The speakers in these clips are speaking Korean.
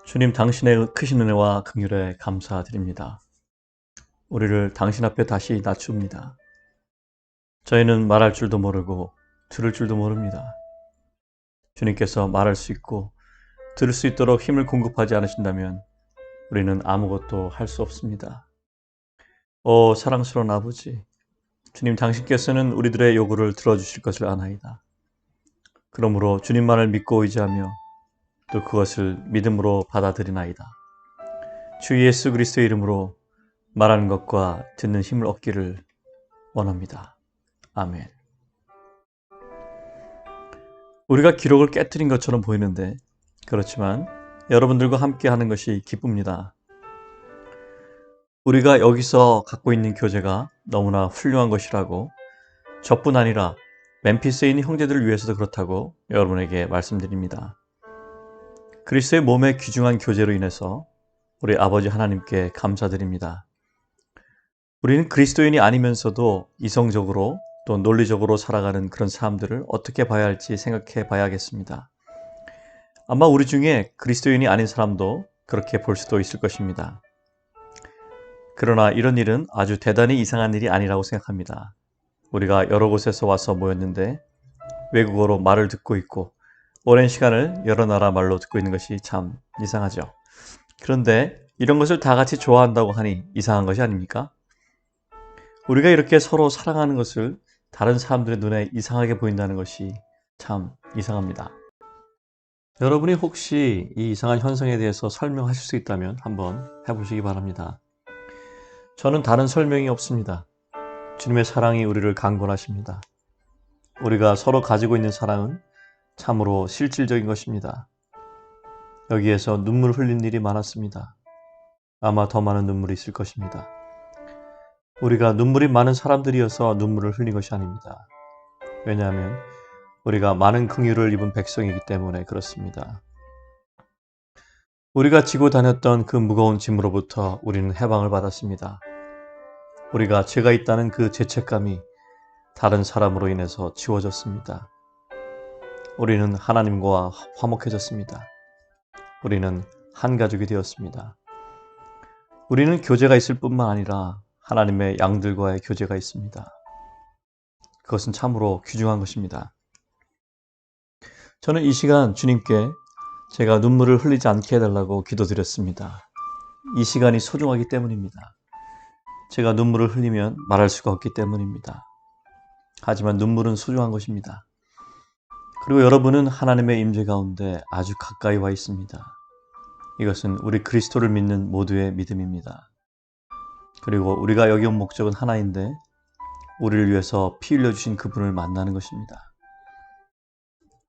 주님, 당신의 크신 은혜와 긍휼에 감사드립니다. 우리를 당신 앞에 다시 낮춥니다. 저희는 말할 줄도 모르고 들을 줄도 모릅니다. 주님께서 말할 수 있고 들을 수 있도록 힘을 공급하지 않으신다면 우리는 아무것도 할 수 없습니다. 오 사랑스러운 아버지, 주님, 당신께서는 우리들의 요구를 들어주실 것을 아나이다. 그러므로 주님만을 믿고 의지하며 또 그것을 믿음으로 받아들이나이다. 주 예수 그리스도의 이름으로 말하는 것과 듣는 힘을 얻기를 원합니다. 아멘. 우리가 기록을 깨트린 것처럼 보이는데 그렇지만 여러분들과 함께 하는 것이 기쁩니다. 우리가 여기서 갖고 있는 교제가 너무나 훌륭한 것이라고, 저뿐 아니라 멤피스에 있는 형제들을 위해서도 그렇다고 여러분에게 말씀드립니다. 그리스도의 몸의 귀중한 교제로 인해서 우리 아버지 하나님께 감사드립니다. 우리는 그리스도인이 아니면서도 이성적으로 또 논리적으로 살아가는 그런 사람들을 어떻게 봐야 할지 생각해 봐야겠습니다. 아마 우리 중에 그리스도인이 아닌 사람도 그렇게 볼 수도 있을 것입니다. 그러나 이런 일은 아주 대단히 이상한 일이 아니라고 생각합니다. 우리가 여러 곳에서 와서 모였는데 외국어로 말을 듣고 있고 오랜 시간을 여러 나라 말로 듣고 있는 것이 참 이상하죠. 그런데 이런 것을 다 같이 좋아한다고 하니 이상한 것이 아닙니까? 우리가 이렇게 서로 사랑하는 것을 다른 사람들의 눈에 이상하게 보인다는 것이 참 이상합니다. 여러분이 혹시 이 이상한 현상에 대해서 설명하실 수 있다면 한번 해보시기 바랍니다. 저는 다른 설명이 없습니다. 주님의 사랑이 우리를 강권하십니다. 우리가 서로 가지고 있는 사랑은 참으로 실질적인 것입니다. 여기에서 눈물 흘린 일이 많았습니다. 아마 더 많은 눈물이 있을 것입니다. 우리가 눈물이 많은 사람들이어서 눈물을 흘린 것이 아닙니다. 왜냐하면 우리가 많은 긍휼을 입은 백성이기 때문에 그렇습니다. 우리가 지고 다녔던 그 무거운 짐으로부터 우리는 해방을 받았습니다. 우리가 죄가 있다는 그 죄책감이 다른 사람으로 인해서 지워졌습니다. 우리는 하나님과 화목해졌습니다. 우리는 한 가족이 되었습니다. 우리는 교제가 있을 뿐만 아니라 하나님의 양들과의 교제가 있습니다. 그것은 참으로 귀중한 것입니다. 저는 이 시간 주님께 제가 눈물을 흘리지 않게 해달라고 기도드렸습니다. 이 시간이 소중하기 때문입니다. 제가 눈물을 흘리면 말할 수가 없기 때문입니다. 하지만 눈물은 소중한 것입니다. 그리고 여러분은 하나님의 임재 가운데 아주 가까이 와 있습니다. 이것은 우리 그리스도를 믿는 모두의 믿음입니다. 그리고 우리가 여기 온 목적은 하나인데 우리를 위해서 피 흘려주신 그분을 만나는 것입니다.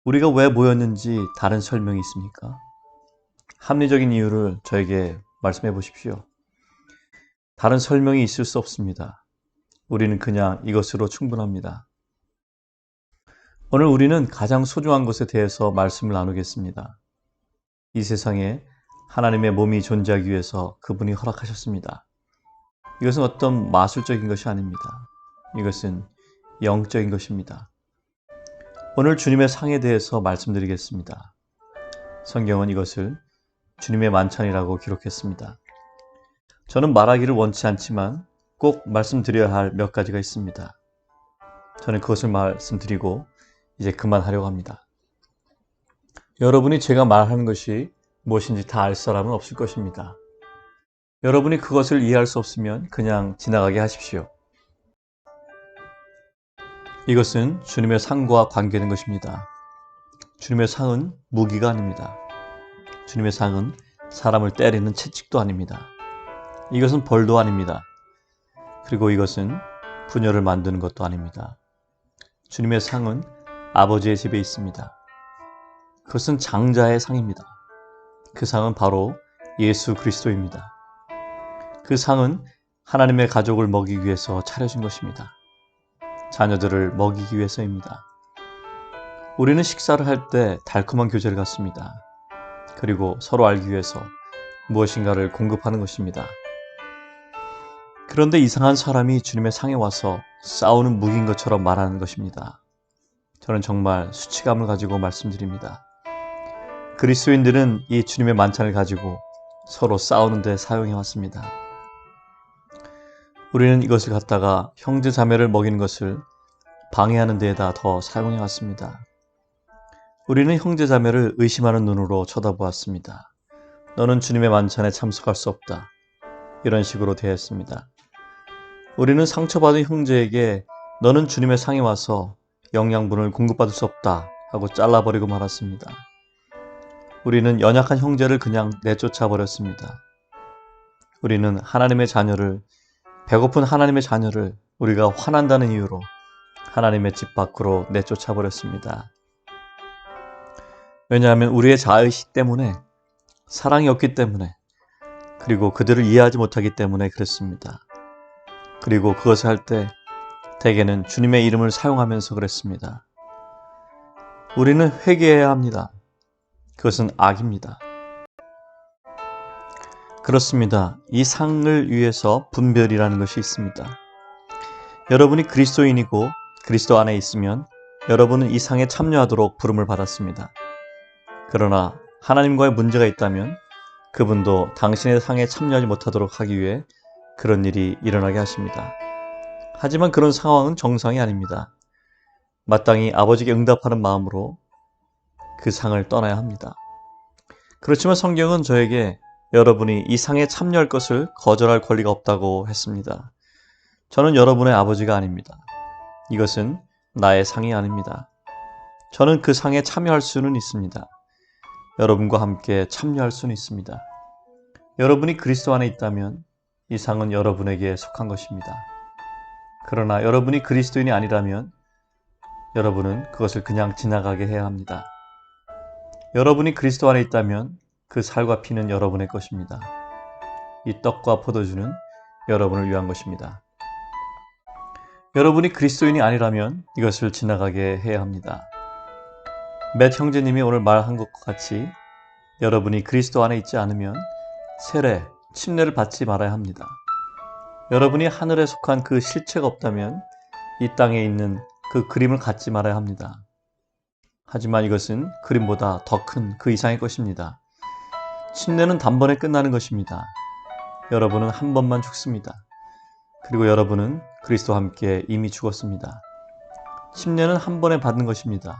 우리가 왜 모였는지 다른 설명이 있습니까? 합리적인 이유를 저에게 말씀해 보십시오. 다른 설명이 있을 수 없습니다. 우리는 그냥 이것으로 충분합니다. 오늘 우리는 가장 소중한 것에 대해서 말씀을 나누겠습니다. 이 세상에 하나님의 몸이 존재하기 위해서 그분이 허락하셨습니다. 이것은 어떤 마술적인 것이 아닙니다. 이것은 영적인 것입니다. 오늘 주님의 상에 대해서 말씀드리겠습니다. 성경은 이것을 주님의 만찬이라고 기록했습니다. 저는 말하기를 원치 않지만 꼭 말씀드려야 할 몇 가지가 있습니다. 저는 그것을 말씀드리고 이제 그만하려고 합니다. 여러분이 제가 말하는 것이 무엇인지 다 알 사람은 없을 것입니다. 여러분이 그것을 이해할 수 없으면 그냥 지나가게 하십시오. 이것은 주님의 상과 관계된 것입니다. 주님의 상은 무기가 아닙니다. 주님의 상은 사람을 때리는 채찍도 아닙니다. 이것은 벌도 아닙니다. 그리고 이것은 분열을 만드는 것도 아닙니다. 주님의 상은 아버지의 집에 있습니다. 그것은 장자의 상입니다. 그 상은 바로 예수 그리스도입니다. 그 상은 하나님의 가족을 먹이기 위해서 차려진 것입니다. 자녀들을 먹이기 위해서입니다. 우리는 식사를 할 때 달콤한 교제를 갖습니다. 그리고 서로 알기 위해서 무엇인가를 공급하는 것입니다. 그런데 이상한 사람이 주님의 상에 와서 싸우는 무기인 것처럼 말하는 것입니다. 저는 정말 수치감을 가지고 말씀드립니다. 그리스도인들은 이 주님의 만찬을 가지고 서로 싸우는 데 사용해 왔습니다. 우리는 이것을 갖다가 형제 자매를 먹이는 것을 방해하는 데에다 더 사용해 왔습니다. 우리는 형제 자매를 의심하는 눈으로 쳐다보았습니다. 너는 주님의 만찬에 참석할 수 없다. 이런 식으로 대했습니다. 우리는 상처받은 형제에게 너는 주님의 상에 와서 영양분을 공급받을 수 없다 하고 잘라버리고 말았습니다. 우리는 연약한 형제를 그냥 내쫓아 버렸습니다. 우리는 하나님의 자녀를, 배고픈 하나님의 자녀를 우리가 화난다는 이유로 하나님의 집 밖으로 내쫓아 버렸습니다. 왜냐하면 우리의 자의식 때문에, 사랑이 없기 때문에, 그리고 그들을 이해하지 못하기 때문에 그랬습니다. 그리고 그것을 할 때 대개는 주님의 이름을 사용하면서 그랬습니다. 우리는 회개해야 합니다. 그것은 악입니다. 그렇습니다. 이 상을 위해서 분별이라는 것이 있습니다. 여러분이 그리스도인이고 그리스도 안에 있으면 여러분은 이 상에 참여하도록 부름을 받았습니다. 그러나 하나님과의 문제가 있다면 그분도 당신의 상에 참여하지 못하도록 하기 위해 그런 일이 일어나게 하십니다. 하지만 그런 상황은 정상이 아닙니다. 마땅히 아버지께 응답하는 마음으로 그 상을 떠나야 합니다. 그렇지만 성경은 저에게 여러분이 이 상에 참여할 것을 거절할 권리가 없다고 했습니다. 저는 여러분의 아버지가 아닙니다. 이것은 나의 상이 아닙니다. 저는 그 상에 참여할 수는 있습니다. 여러분과 함께 참여할 수는 있습니다. 여러분이 그리스도 안에 있다면 이 상은 여러분에게 속한 것입니다. 그러나 여러분이 그리스도인이 아니라면 여러분은 그것을 그냥 지나가게 해야 합니다. 여러분이 그리스도 안에 있다면 그 살과 피는 여러분의 것입니다. 이 떡과 포도주는 여러분을 위한 것입니다. 여러분이 그리스도인이 아니라면 이것을 지나가게 해야 합니다. 맷 형제님이 오늘 말한 것과 같이 여러분이 그리스도 안에 있지 않으면 세례, 침례를 받지 말아야 합니다. 여러분이 하늘에 속한 그 실체가 없다면 이 땅에 있는 그 그림을 갖지 말아야 합니다. 하지만 이것은 그림보다 더 큰 그 이상의 것입니다. 침례는 단번에 끝나는 것입니다. 여러분은 한 번만 죽습니다. 그리고 여러분은 그리스도와 함께 이미 죽었습니다. 침례는 한 번에 받는 것입니다.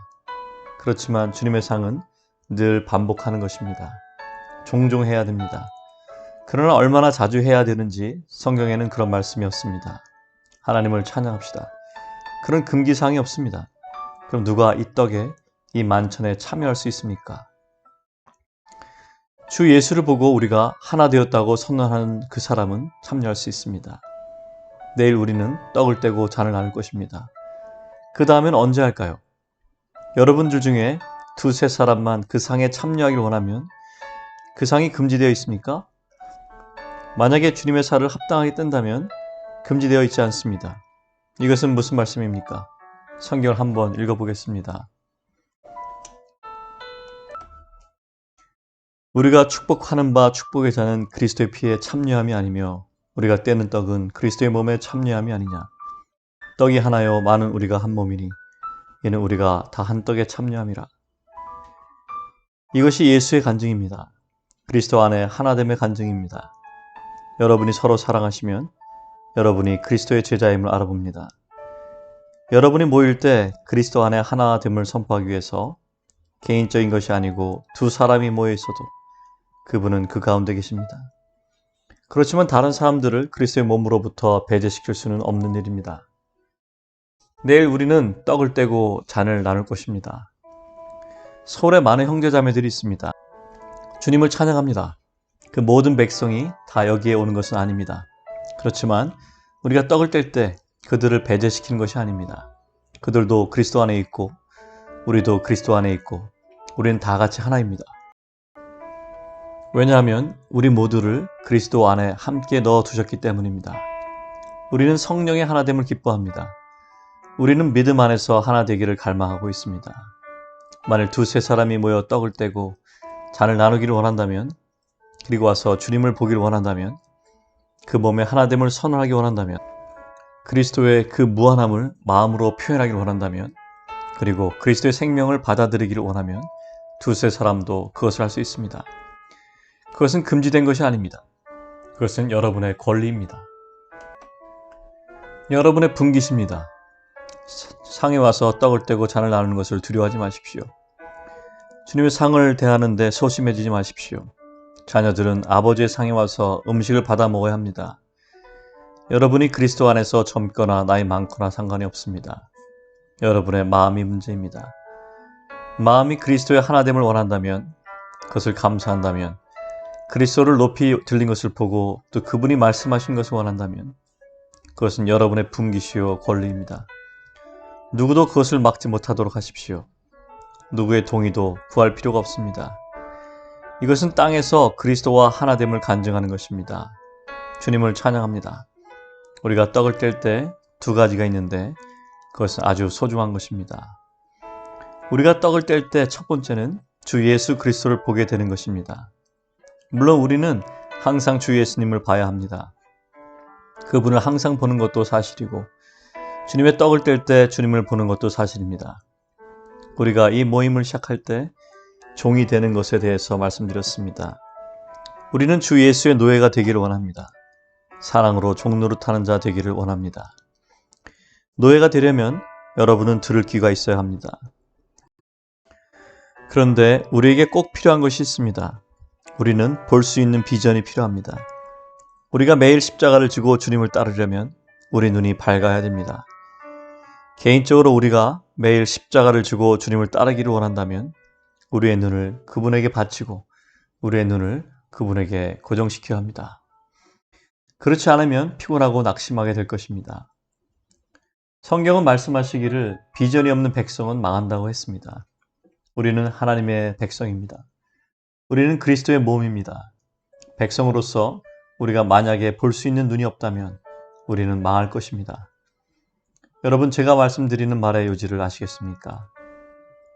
그렇지만 주님의 상은 늘 반복하는 것입니다. 종종 해야 됩니다. 그러나 얼마나 자주 해야 되는지 성경에는 그런 말씀이 없습니다. 하나님을 찬양합시다. 그런 금기사항이 없습니다. 그럼 누가 이 떡에, 이 만찬에 참여할 수 있습니까? 주 예수를 보고 우리가 하나 되었다고 선언하는 그 사람은 참여할 수 있습니다. 내일 우리는 떡을 떼고 잔을 나눌 것입니다. 그 다음엔 언제 할까요? 여러분들 중에 두세 사람만 그 상에 참여하길 원하면 그 상이 금지되어 있습니까? 만약에 주님의 살을 합당하게 뜬다면 금지되어 있지 않습니다. 이것은 무슨 말씀입니까? 성경을 한번 읽어보겠습니다. 우리가 축복하는 바 축복의 자는 그리스도의 피에 참여함이 아니며 우리가 떼는 떡은 그리스도의 몸에 참여함이 아니냐. 떡이 하나요 많은 우리가 한 몸이니 이는 우리가 다 한 떡에 참여함이라. 이것이 예수의 간증입니다. 그리스도 안에 하나됨의 간증입니다. 여러분이 서로 사랑하시면 여러분이 그리스도의 제자임을 알아봅니다. 여러분이 모일 때 그리스도 안에 하나됨을 선포하기 위해서 개인적인 것이 아니고 두 사람이 모여 있어도 그분은 그 가운데 계십니다. 그렇지만 다른 사람들을 그리스도의 몸으로부터 배제시킬 수는 없는 일입니다. 내일 우리는 떡을 떼고 잔을 나눌 것입니다. 서울에 많은 형제자매들이 있습니다. 주님을 찬양합니다. 그 모든 백성이 다 여기에 오는 것은 아닙니다. 그렇지만 우리가 떡을 뗄 때 그들을 배제시키는 것이 아닙니다. 그들도 그리스도 안에 있고 우리도 그리스도 안에 있고 우리는 다 같이 하나입니다. 왜냐하면 우리 모두를 그리스도 안에 함께 넣어두셨기 때문입니다. 우리는 성령의 하나됨을 기뻐합니다. 우리는 믿음 안에서 하나 되기를 갈망하고 있습니다. 만일 두세 사람이 모여 떡을 떼고 잔을 나누기를 원한다면, 그리고 와서 주님을 보기를 원한다면, 그 몸의 하나됨을 선언하기 원한다면, 그리스도의 그 무한함을 마음으로 표현하기를 원한다면, 그리고 그리스도의 생명을 받아들이기를 원하면 두세 사람도 그것을 할 수 있습니다. 그것은 금지된 것이 아닙니다. 그것은 여러분의 권리입니다. 여러분의 분깃입니다. 상에 와서 떡을 떼고 잔을 나누는 것을 두려워하지 마십시오. 주님의 상을 대하는데 소심해지지 마십시오. 자녀들은 아버지의 상에 와서 음식을 받아 먹어야 합니다. 여러분이 그리스도 안에서 젊거나 나이 많거나 상관이 없습니다. 여러분의 마음이 문제입니다. 마음이 그리스도의 하나됨을 원한다면, 그것을 감사한다면, 그리스도를 높이 들린 것을 보고 또 그분이 말씀하신 것을 원한다면 그것은 여러분의 분깃이요 권리입니다. 누구도 그것을 막지 못하도록 하십시오. 누구의 동의도 구할 필요가 없습니다. 이것은 땅에서 그리스도와 하나됨을 간증하는 것입니다. 주님을 찬양합니다. 우리가 떡을 뗄 때 두 가지가 있는데 그것은 아주 소중한 것입니다. 우리가 떡을 뗄 때 첫 번째는 주 예수 그리스도를 보게 되는 것입니다. 물론 우리는 항상 주 예수님을 봐야 합니다. 그분을 항상 보는 것도 사실이고 주님의 떡을 뗄 때 주님을 보는 것도 사실입니다. 우리가 이 모임을 시작할 때 종이 되는 것에 대해서 말씀드렸습니다. 우리는 주 예수의 노예가 되기를 원합니다. 사랑으로 종노릇하는 자 되기를 원합니다. 노예가 되려면 여러분은 들을 귀가 있어야 합니다. 그런데 우리에게 꼭 필요한 것이 있습니다. 우리는 볼 수 있는 비전이 필요합니다. 우리가 매일 십자가를 지고 주님을 따르려면 우리 눈이 밝아야 됩니다. 개인적으로 우리가 매일 십자가를 지고 주님을 따르기를 원한다면 우리의 눈을 그분에게 바치고 우리의 눈을 그분에게 고정시켜야 합니다. 그렇지 않으면 피곤하고 낙심하게 될 것입니다. 성경은 말씀하시기를 비전이 없는 백성은 망한다고 했습니다. 우리는 하나님의 백성입니다. 우리는 그리스도의 몸입니다. 백성으로서 우리가 만약에 볼 수 있는 눈이 없다면 우리는 망할 것입니다. 여러분, 제가 말씀드리는 말의 요지를 아시겠습니까?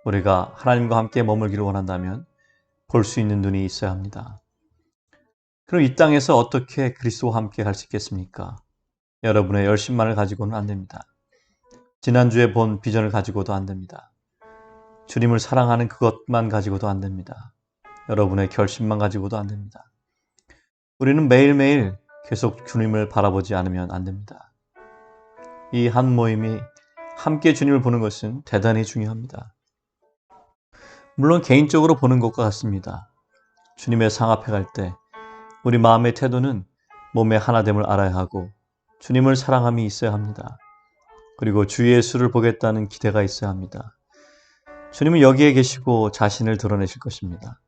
우리가 하나님과 함께 머물기를 원한다면 볼 수 있는 눈이 있어야 합니다. 그럼 이 땅에서 어떻게 그리스도와 함께 갈 수 있겠습니까? 여러분의 열심만을 가지고는 안 됩니다. 지난주에 본 비전을 가지고도 안 됩니다. 주님을 사랑하는 그것만 가지고도 안 됩니다. 여러분의 결심만 가지고도 안 됩니다. 우리는 매일매일 계속 주님을 바라보지 않으면 안 됩니다. 이 한 모임이 함께 주님을 보는 것은 대단히 중요합니다. 물론 개인적으로 보는 것과 같습니다. 주님의 상 앞에 갈 때 우리 마음의 태도는 몸의 하나됨을 알아야 하고 주님을 사랑함이 있어야 합니다. 그리고 주 예수를 보겠다는 기대가 있어야 합니다. 주님은 여기에 계시고 자신을 드러내실 것입니다.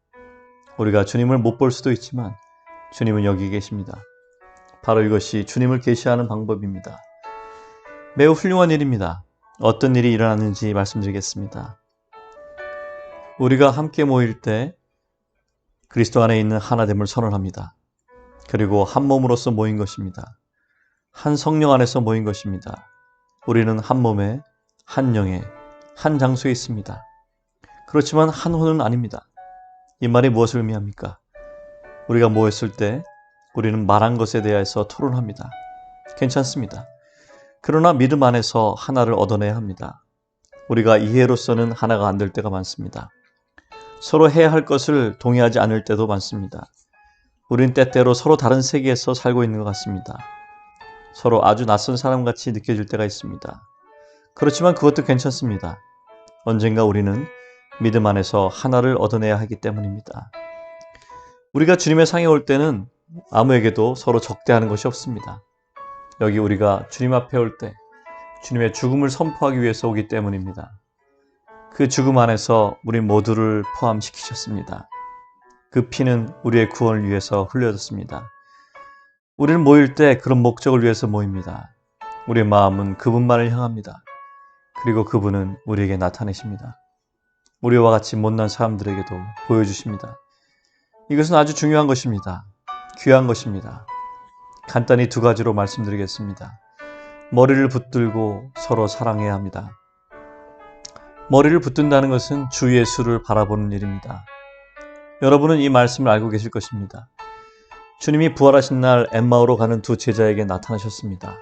우리가 주님을 못 볼 수도 있지만 주님은 여기 계십니다. 바로 이것이 주님을 계시하는 방법입니다. 매우 훌륭한 일입니다. 어떤 일이 일어났는지 말씀드리겠습니다. 우리가 함께 모일 때 그리스도 안에 있는 하나됨을 선언합니다. 그리고 한 몸으로서 모인 것입니다. 한 성령 안에서 모인 것입니다. 우리는 한 몸에, 한 영에, 한 장소에 있습니다. 그렇지만 한 혼은 아닙니다. 이 말이 무엇을 의미합니까? 우리가 모였을 때 우리는 말한 것에 대해서 토론합니다. 괜찮습니다. 그러나 믿음 안에서 하나를 얻어내야 합니다. 우리가 이해로서는 하나가 안 될 때가 많습니다. 서로 해야 할 것을 동의하지 않을 때도 많습니다. 우린 때때로 서로 다른 세계에서 살고 있는 것 같습니다. 서로 아주 낯선 사람같이 느껴질 때가 있습니다. 그렇지만 그것도 괜찮습니다. 언젠가 우리는 믿음 안에서 하나를 얻어내야 하기 때문입니다. 우리가 주님의 상에 올 때는 아무에게도 서로 적대하는 것이 없습니다. 여기 우리가 주님 앞에 올 때 주님의 죽음을 선포하기 위해서 오기 때문입니다. 그 죽음 안에서 우리 모두를 포함시키셨습니다. 그 피는 우리의 구원을 위해서 흘려졌습니다. 우리는 모일 때 그런 목적을 위해서 모입니다. 우리의 마음은 그분만을 향합니다. 그리고 그분은 우리에게 나타내십니다. 우리와 같이 못난 사람들에게도 보여주십니다. 이것은 아주 중요한 것입니다. 귀한 것입니다. 간단히 두 가지로 말씀드리겠습니다. 머리를 붙들고 서로 사랑해야 합니다. 머리를 붙든다는 것은 주 예수를 바라보는 일입니다. 여러분은 이 말씀을 알고 계실 것입니다. 주님이 부활하신 날 엠마오로 가는 두 제자에게 나타나셨습니다.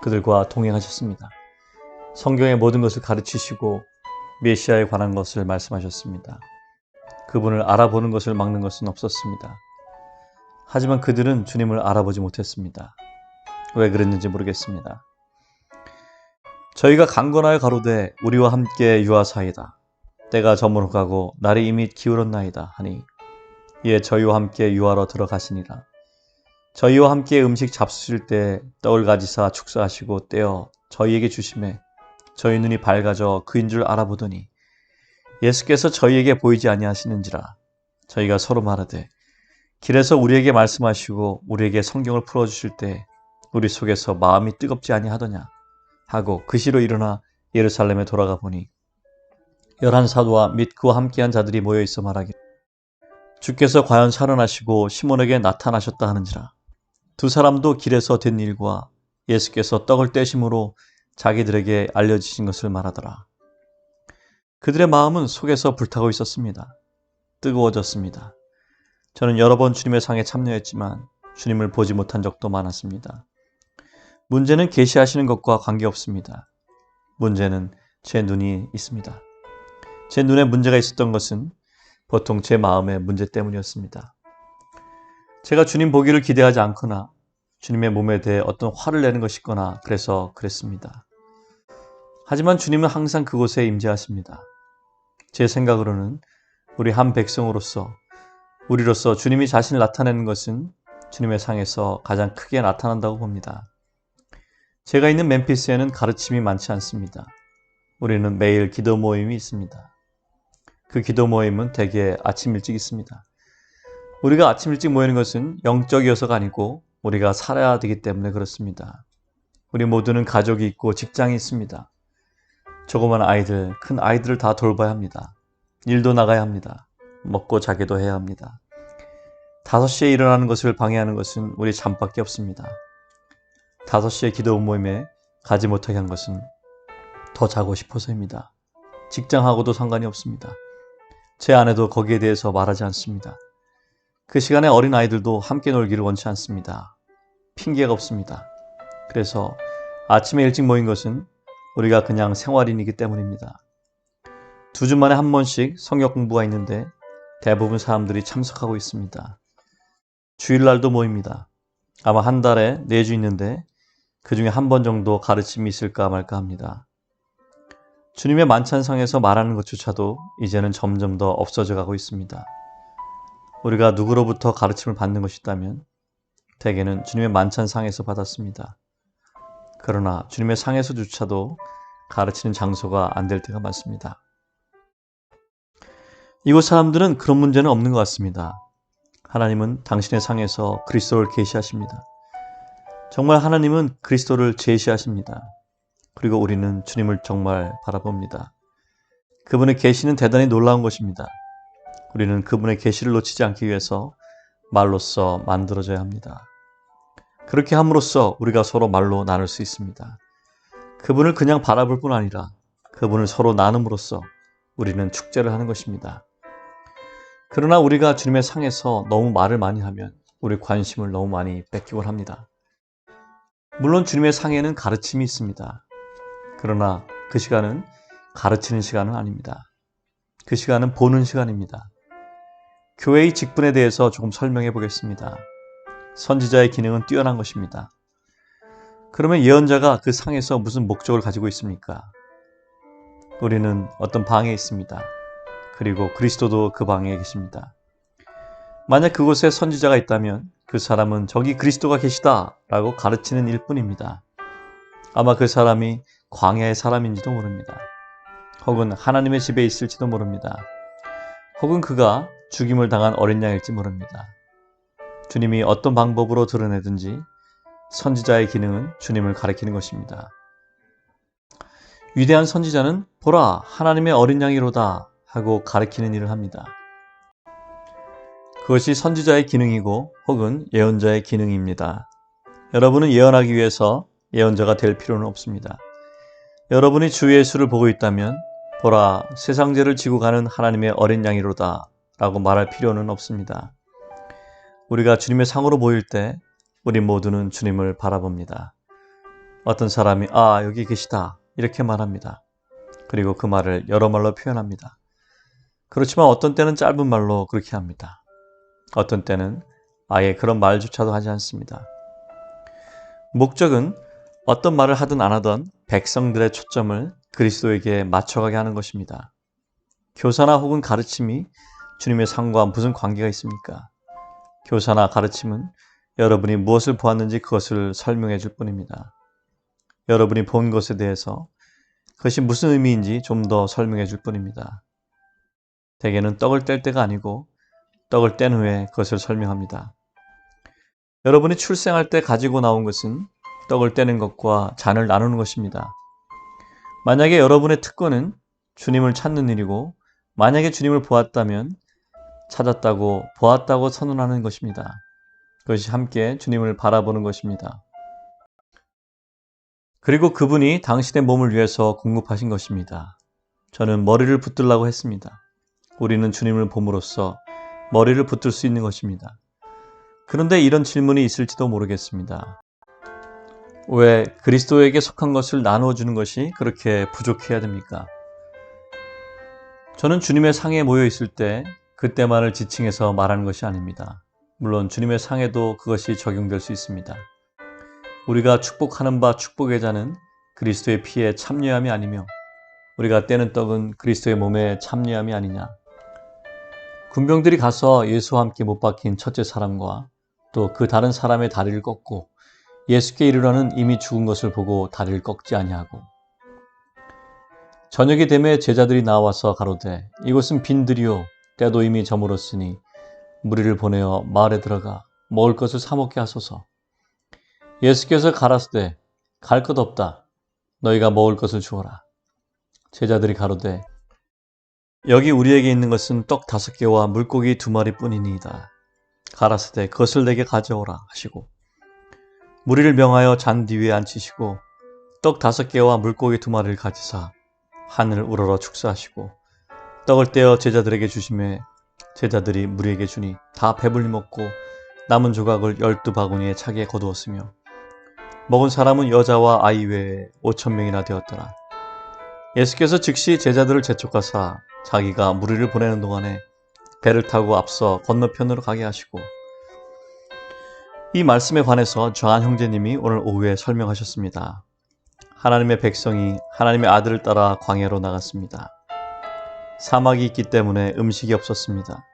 그들과 동행하셨습니다. 성경의 모든 것을 가르치시고 메시아에 관한 것을 말씀하셨습니다. 그분을 알아보는 것을 막는 것은 없었습니다. 하지만 그들은 주님을 알아보지 못했습니다. 왜 그랬는지 모르겠습니다. 저희가 강건하여 가로되 우리와 함께 유하사이다. 때가 저물어가고 날이 이미 기울었나이다 하니 이에 저희와 함께 유하러 들어가시니라. 저희와 함께 음식 잡수실 때 떡을 가지사 축사하시고 떼어 저희에게 주심에 저희 눈이 밝아져 그인 줄 알아보더니 예수께서 저희에게 보이지 아니하시는지라. 저희가 서로 말하되 길에서 우리에게 말씀하시고 우리에게 성경을 풀어주실 때 우리 속에서 마음이 뜨겁지 아니하더냐 하고 그 시로 일어나 예루살렘에 돌아가 보니 11사도와 및 그와 함께한 자들이 모여 있어 말하기를 주께서 과연 살아나시고 시몬에게 나타나셨다 하는지라. 두 사람도 길에서 된 일과 예수께서 떡을 떼심으로 자기들에게 알려주신 것을 말하더라. 그들의 마음은 속에서 불타고 있었습니다. 뜨거워졌습니다. 저는 여러 번 주님의 상에 참여했지만 주님을 보지 못한 적도 많았습니다. 문제는 계시하시는 것과 관계없습니다. 문제는 제 눈이 있습니다. 제 눈에 문제가 있었던 것은 보통 제 마음의 문제 때문이었습니다. 제가 주님 보기를 기대하지 않거나 주님의 몸에 대해 어떤 화를 내는 것이거나 그래서 그랬습니다. 하지만 주님은 항상 그곳에 임재하십니다. 제 생각으로는 우리 한 백성으로서 우리로서 주님이 자신을 나타내는 것은 주님의 상에서 가장 크게 나타난다고 봅니다. 제가 있는 멤피스에는 가르침이 많지 않습니다. 우리는 매일 기도 모임이 있습니다. 그 기도 모임은 대개 아침 일찍 있습니다. 우리가 아침 일찍 모이는 것은 영적이어서가 아니고 우리가 살아야 되기 때문에 그렇습니다. 우리 모두는 가족이 있고 직장이 있습니다. 조그만 아이들, 큰 아이들을 다 돌봐야 합니다. 일도 나가야 합니다. 먹고 자기도 해야 합니다. 5시에 일어나는 것을 방해하는 것은 우리 잠밖에 없습니다. 5시에 기도 모임에 가지 못하게 한 것은 더 자고 싶어서입니다. 직장하고도 상관이 없습니다. 제 아내도 거기에 대해서 말하지 않습니다. 그 시간에 어린 아이들도 함께 놀기를 원치 않습니다. 핑계가 없습니다. 그래서 아침에 일찍 모인 것은 우리가 그냥 생활인이기 때문입니다. 2주 만에 한 번씩 성경 공부가 있는데 대부분 사람들이 참석하고 있습니다. 주일날도 모입니다. 아마 한 달에 4주 있는데 그 중에 한 번 정도 가르침이 있을까 말까 합니다. 주님의 만찬상에서 말하는 것조차도 이제는 점점 더 없어져 가고 있습니다. 우리가 누구로부터 가르침을 받는 것이 있다면 대개는 주님의 만찬상에서 받았습니다. 그러나 주님의 상에서조차도 가르치는 장소가 안 될 때가 많습니다. 이곳 사람들은 그런 문제는 없는 것 같습니다. 하나님은 당신의 상에서 그리스도를 계시하십니다. 정말 하나님은 그리스도를 제시하십니다. 그리고 우리는 주님을 정말 바라봅니다. 그분의 계시는 대단히 놀라운 것입니다. 우리는 그분의 계시를 놓치지 않기 위해서 말로써 만들어져야 합니다. 그렇게 함으로써 우리가 서로 말로 나눌 수 있습니다. 그분을 그냥 바라볼 뿐 아니라 그분을 서로 나눔으로써 우리는 축제를 하는 것입니다. 그러나 우리가 주님의 상에서 너무 말을 많이 하면 우리 관심을 너무 많이 뺏기곤 합니다. 물론 주님의 상에는 가르침이 있습니다. 그러나 그 시간은 가르치는 시간은 아닙니다. 그 시간은 보는 시간입니다. 교회의 직분에 대해서 조금 설명해 보겠습니다. 선지자의 기능은 뛰어난 것입니다. 그러면 예언자가 그 상에서 무슨 목적을 가지고 있습니까? 우리는 어떤 방에 있습니다. 그리고 그리스도도 그 방에 계십니다. 만약 그곳에 선지자가 있다면 그 사람은 저기 그리스도가 계시다 라고 가르치는 일뿐입니다. 아마 그 사람이 광야의 사람인지도 모릅니다. 혹은 하나님의 집에 있을지도 모릅니다. 혹은 그가 죽임을 당한 어린 양일지 모릅니다. 주님이 어떤 방법으로 드러내든지 선지자의 기능은 주님을 가리키는 것입니다. 위대한 선지자는 보라 하나님의 어린 양이로다 하고 가리키는 일을 합니다. 그것이 선지자의 기능이고 혹은 예언자의 기능입니다. 여러분은 예언하기 위해서 예언자가 될 필요는 없습니다. 여러분이 주 예수를 보고 있다면 보라 세상 죄를 지고 가는 하나님의 어린 양이로다 라고 말할 필요는 없습니다. 우리가 주님의 상으로 보일 때 우리 모두는 주님을 바라봅니다. 어떤 사람이 여기 계시다 이렇게 말합니다. 그리고 그 말을 여러 말로 표현합니다. 그렇지만 어떤 때는 짧은 말로 그렇게 합니다. 어떤 때는 아예 그런 말조차도 하지 않습니다. 목적은 어떤 말을 하든 안 하든 백성들의 초점을 그리스도에게 맞춰가게 하는 것입니다. 교사나 혹은 가르침이 주님의 상과 무슨 관계가 있습니까? 교사나 가르침은 여러분이 무엇을 보았는지 그것을 설명해 줄 뿐입니다. 여러분이 본 것에 대해서 그것이 무슨 의미인지 좀 더 설명해 줄 뿐입니다. 대개는 떡을 뗄 때가 아니고 떡을 뗀 후에 그것을 설명합니다. 여러분이 출생할 때 가지고 나온 것은 떡을 떼는 것과 잔을 나누는 것입니다. 만약에 여러분의 특권은 주님을 찾는 일이고 만약에 주님을 보았다면 찾았다고 보았다고 선언하는 것입니다. 그것이 함께 주님을 바라보는 것입니다. 그리고 그분이 당신의 몸을 위해서 공급하신 것입니다. 저는 머리를 붙들라고 했습니다. 우리는 주님을 봄으로써 머리를 붙들 수 있는 것입니다. 그런데 이런 질문이 있을지도 모르겠습니다. 왜 그리스도에게 속한 것을 나누어 주는 것이 그렇게 부족해야 됩니까? 저는 주님의 상에 모여 있을 때 그때만을 지칭해서 말하는 것이 아닙니다. 물론 주님의 상에도 그것이 적용될 수 있습니다. 우리가 축복하는 바 축복의 잔은 그리스도의 피에 참여함이 아니며 우리가 떼는 떡은 그리스도의 몸에 참여함이 아니냐. 군병들이 가서 예수와 함께 못 박힌 첫째 사람과 또 그 다른 사람의 다리를 꺾고 예수께 이르러는 이미 죽은 것을 보고 다리를 꺾지 아니하고 저녁이 되매 제자들이 나와서 가로되 이곳은 빈들이요 때도 이미 저물었으니 무리를 보내어 마을에 들어가 먹을 것을 사 먹게 하소서. 예수께서 가라사대 갈 것 없다. 너희가 먹을 것을 주어라. 제자들이 가로되 여기 우리에게 있는 것은 떡 5개와 물고기 2마리뿐이니이다. 가라사대 그것을 내게 가져오라 하시고 무리를 명하여 잔디 위에 앉히시고 떡 5개와 물고기 2마리를 가지사 하늘 우러러 축사하시고 떡을 떼어 제자들에게 주시매 제자들이 무리에게 주니 다 배불리 먹고 남은 조각을 12바구니에 차게 거두었으며 먹은 사람은 여자와 아이 외에 5,000명이나 되었더라. 예수께서 즉시 제자들을 재촉하사 자기가 무리를 보내는 동안에 배를 타고 앞서 건너편으로 가게 하시고 이 말씀에 관해서 저한 형제님이 오늘 오후에 설명하셨습니다. 하나님의 백성이 하나님의 아들을 따라 광야로 나갔습니다. 사막이 있기 때문에 음식이 없었습니다.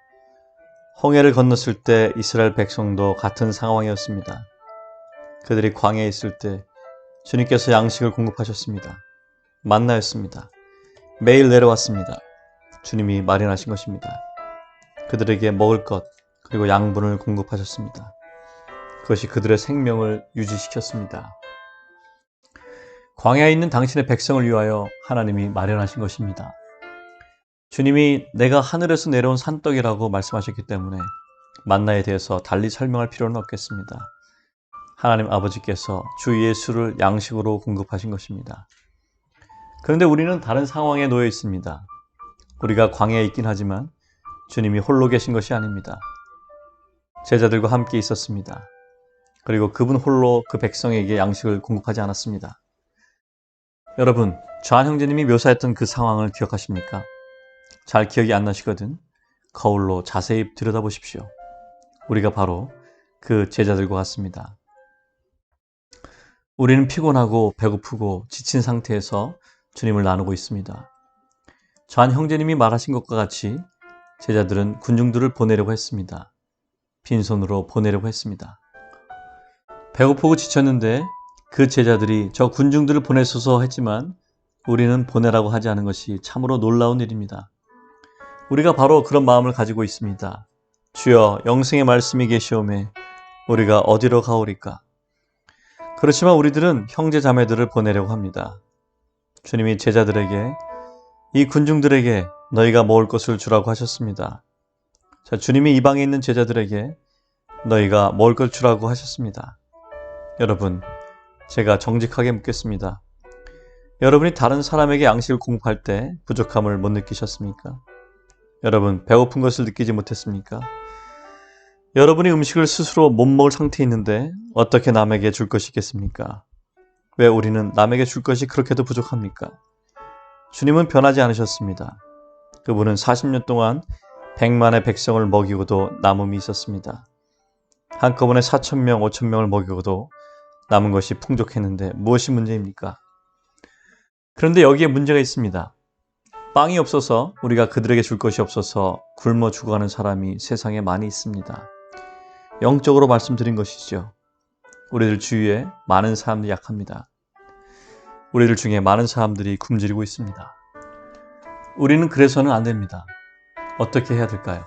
홍해를 건넜을 때 이스라엘 백성도 같은 상황이었습니다. 그들이 광야에 있을 때 주님께서 양식을 공급하셨습니다. 만나였습니다. 매일 내려왔습니다. 주님이 마련하신 것입니다. 그들에게 먹을 것 그리고 양분을 공급하셨습니다. 그것이 그들의 생명을 유지시켰습니다. 광야에 있는 당신의 백성을 위하여 하나님이 마련하신 것입니다. 주님이 내가 하늘에서 내려온 산떡이라고 말씀하셨기 때문에 만나에 대해서 달리 설명할 필요는 없겠습니다. 하나님 아버지께서 주 예수를 양식으로 공급하신 것입니다. 그런데 우리는 다른 상황에 놓여 있습니다. 우리가 광야에 있긴 하지만 주님이 홀로 계신 것이 아닙니다. 제자들과 함께 있었습니다. 그리고 그분 홀로 그 백성에게 양식을 공급하지 않았습니다. 여러분, 저한 형제님이 묘사했던 그 상황을 기억하십니까? 잘 기억이 안 나시거든 거울로 자세히 들여다보십시오. 우리가 바로 그 제자들과 같습니다. 우리는 피곤하고 배고프고 지친 상태에서 주님을 나누고 있습니다. 저한 형제님이 말하신 것과 같이 제자들은 군중들을 보내려고 했습니다. 빈손으로 보내려고 했습니다. 배고프고 지쳤는데 그 제자들이 저 군중들을 보내소서 했지만 우리는 보내라고 하지 않은 것이 참으로 놀라운 일입니다. 우리가 바로 그런 마음을 가지고 있습니다. 주여 영생의 말씀이 계시오매 우리가 어디로 가오리까? 그렇지만 우리들은 형제 자매들을 보내려고 합니다. 주님이 제자들에게 이 군중들에게 너희가 먹을 것을 주라고 하셨습니다. 자, 주님이 이방에 있는 제자들에게 너희가 먹을 걸 주라고 하셨습니다. 여러분, 제가 정직하게 묻겠습니다. 여러분이 다른 사람에게 양식을 공급할 때 부족함을 못 느끼셨습니까? 여러분, 배고픈 것을 느끼지 못했습니까? 여러분이 음식을 스스로 못 먹을 상태에 있는데 어떻게 남에게 줄 것이 있겠습니까? 왜 우리는 남에게 줄 것이 그렇게도 부족합니까? 주님은 변하지 않으셨습니다. 그분은 40년 동안 100만의 백성을 먹이고도 남음이 있었습니다. 한꺼번에 4,000명, 5,000명을 먹이고도 남은 것이 풍족했는데 무엇이 문제입니까? 그런데 여기에 문제가 있습니다. 빵이 없어서, 우리가 그들에게 줄 것이 없어서 굶어 죽어가는 사람이 세상에 많이 있습니다. 영적으로 말씀드린 것이죠. 우리들 주위에 많은 사람들이 약합니다. 우리들 중에 많은 사람들이 굶주리고 있습니다. 우리는 그래서는 안 됩니다. 어떻게 해야 될까요?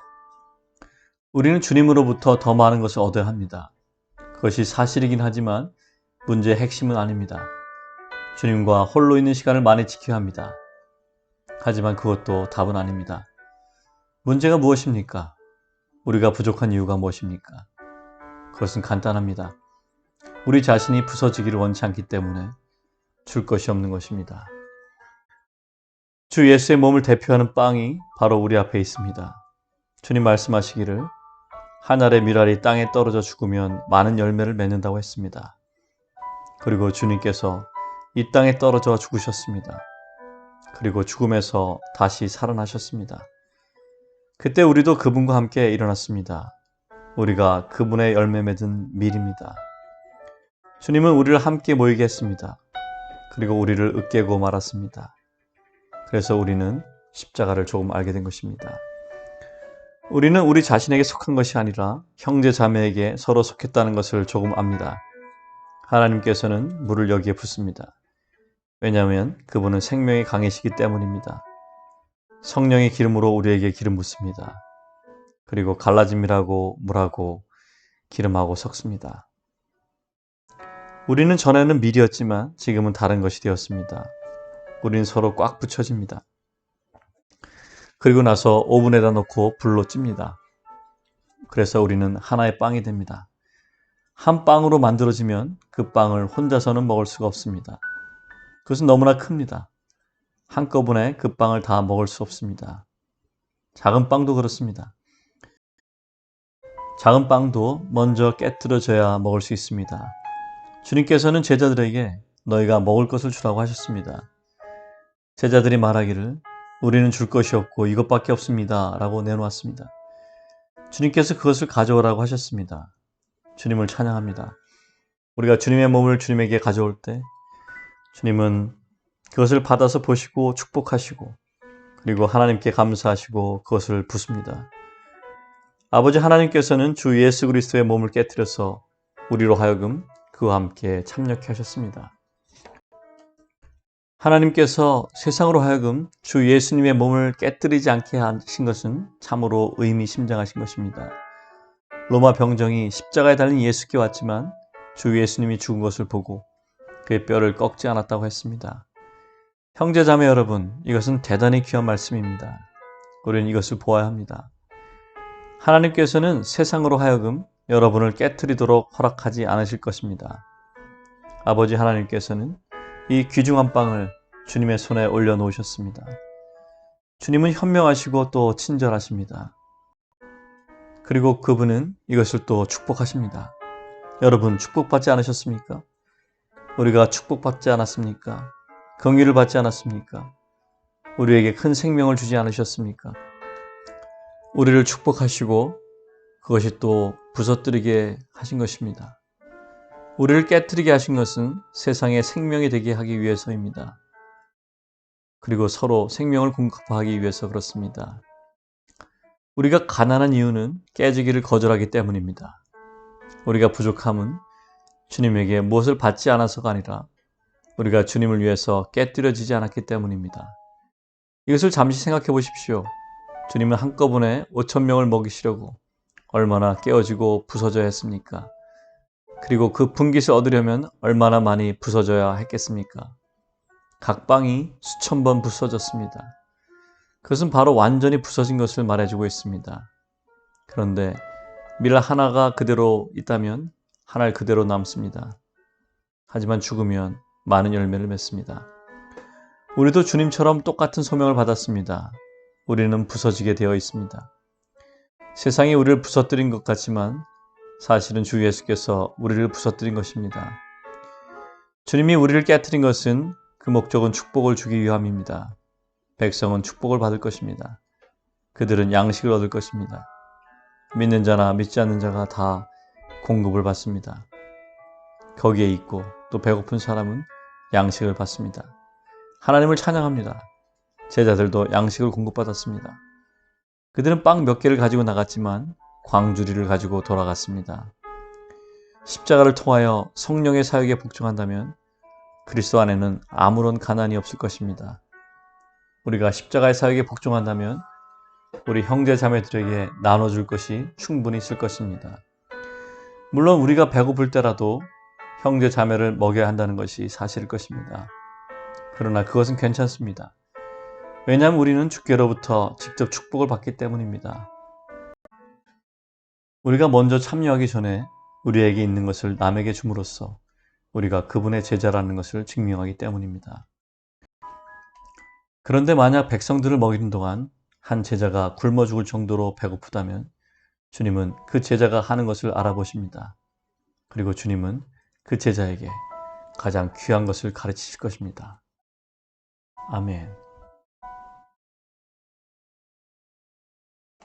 우리는 주님으로부터 더 많은 것을 얻어야 합니다. 그것이 사실이긴 하지만 문제의 핵심은 아닙니다. 주님과 홀로 있는 시간을 많이 지켜야 합니다. 하지만 그것도 답은 아닙니다. 문제가 무엇입니까? 우리가 부족한 이유가 무엇입니까? 그것은 간단합니다. 우리 자신이 부서지기를 원치 않기 때문에 줄 것이 없는 것입니다. 주 예수의 몸을 대표하는 빵이 바로 우리 앞에 있습니다. 주님 말씀하시기를 한 알의 밀알이 땅에 떨어져 죽으면 많은 열매를 맺는다고 했습니다. 그리고 주님께서 이 땅에 떨어져 죽으셨습니다. 그리고 죽음에서 다시 살아나셨습니다. 그때 우리도 그분과 함께 일어났습니다. 우리가 그분의 열매 맺은 밀입니다. 주님은 우리를 함께 모이게 했습니다. 그리고 우리를 으깨고 말았습니다. 그래서 우리는 십자가를 조금 알게 된 것입니다. 우리는 우리 자신에게 속한 것이 아니라 형제 자매에게 서로 속했다는 것을 조금 압니다. 하나님께서는 물을 여기에 붓습니다. 왜냐하면 그분은 생명이 강이시기 때문입니다. 성령의 기름으로 우리에게 기름 붓습니다. 그리고 갈라짐이라고 물하고 기름하고 섞습니다. 우리는 전에는 밀이었지만 지금은 다른 것이 되었습니다. 우리는 서로 꽉 붙여집니다. 그리고 나서 오븐에다 넣고 불로 찝니다. 그래서 우리는 하나의 빵이 됩니다. 한 빵으로 만들어지면 그 빵을 혼자서는 먹을 수가 없습니다. 그것은 너무나 큽니다. 한꺼번에 그 빵을 다 먹을 수 없습니다. 작은 빵도 그렇습니다. 작은 빵도 먼저 깨트려져야 먹을 수 있습니다. 주님께서는 제자들에게 너희가 먹을 것을 주라고 하셨습니다. 제자들이 말하기를 우리는 줄 것이 없고 이것밖에 없습니다 라고 내놓았습니다. 주님께서 그것을 가져오라고 하셨습니다. 주님을 찬양합니다. 우리가 주님의 몸을 주님에게 가져올 때 주님은 그것을 받아서 보시고 축복하시고 그리고 하나님께 감사하시고 그것을 붓습니다. 아버지 하나님께서는 주 예수 그리스도의 몸을 깨트려서 우리로 하여금 그와 함께 참여케 하셨습니다. 하나님께서 세상으로 하여금 주 예수님의 몸을 깨뜨리지 않게 하신 것은 참으로 의미심장하신 것입니다. 로마 병정이 십자가에 달린 예수께 왔지만 주 예수님이 죽은 것을 보고 그의 뼈를 꺾지 않았다고 했습니다. 형제자매 여러분, 이것은 대단히 귀한 말씀입니다. 우리는 이것을 보아야 합니다. 하나님께서는 세상으로 하여금 여러분을 깨트리도록 허락하지 않으실 것입니다. 아버지 하나님께서는 이 귀중한 빵을 주님의 손에 올려놓으셨습니다. 주님은 현명하시고 또 친절하십니다. 그리고 그분은 이것을 또 축복하십니다. 여러분 축복받지 않으셨습니까? 우리가 축복받지 않았습니까? 긍휼을 받지 않았습니까? 우리에게 큰 생명을 주지 않으셨습니까? 우리를 축복하시고 그것이 또 부서뜨리게 하신 것입니다. 우리를 깨뜨리게 하신 것은 세상에 생명이 되게 하기 위해서입니다. 그리고 서로 생명을 공급하기 위해서 그렇습니다. 우리가 가난한 이유는 깨지기를 거절하기 때문입니다. 우리가 부족함은 주님에게 무엇을 받지 않아서가 아니라 우리가 주님을 위해서 깨뜨려지지 않았기 때문입니다. 이것을 잠시 생각해 보십시오. 주님은 한꺼번에 5,000명을 먹이시려고 얼마나 깨어지고 부서져야 했습니까? 그리고 그 분깃을 얻으려면 얼마나 많이 부서져야 했겠습니까? 각 빵이 수천 번 부서졌습니다. 그것은 바로 완전히 부서진 것을 말해주고 있습니다. 그런데 밀 하나가 그대로 있다면 한 알 그대로 남습니다. 하지만 죽으면 많은 열매를 맺습니다. 우리도 주님처럼 똑같은 소명을 받았습니다. 우리는 부서지게 되어 있습니다. 세상이 우리를 부서뜨린 것 같지만 사실은 주 예수께서 우리를 부서뜨린 것입니다. 주님이 우리를 깨뜨린 것은 그 목적은 축복을 주기 위함입니다. 백성은 축복을 받을 것입니다. 그들은 양식을 얻을 것입니다. 믿는 자나 믿지 않는 자가 다 공급을 받습니다. 거기에 있고 또 배고픈 사람은 양식을 받습니다. 하나님을 찬양합니다. 제자들도 양식을 공급받았습니다. 그들은 빵 몇 개를 가지고 나갔지만 광주리를 가지고 돌아갔습니다. 십자가를 통하여 성령의 사역에 복종한다면 그리스도 안에는 아무런 가난이 없을 것입니다. 우리가 십자가의 사역에 복종한다면 우리 형제 자매들에게 나눠줄 것이 충분히 있을 것입니다. 물론 우리가 배고플 때라도 형제 자매를 먹여야 한다는 것이 사실일 것입니다. 그러나 그것은 괜찮습니다. 왜냐하면 우리는 주께로부터 직접 축복을 받기 때문입니다. 우리가 먼저 참여하기 전에 우리에게 있는 것을 남에게 줌으로써 우리가 그분의 제자라는 것을 증명하기 때문입니다. 그런데 만약 백성들을 먹이는 동안 한 제자가 굶어 죽을 정도로 배고프다면 주님은 그 제자가 하는 것을 알아보십니다. 그리고 주님은 그 제자에게 가장 귀한 것을 가르치실 것입니다. 아멘.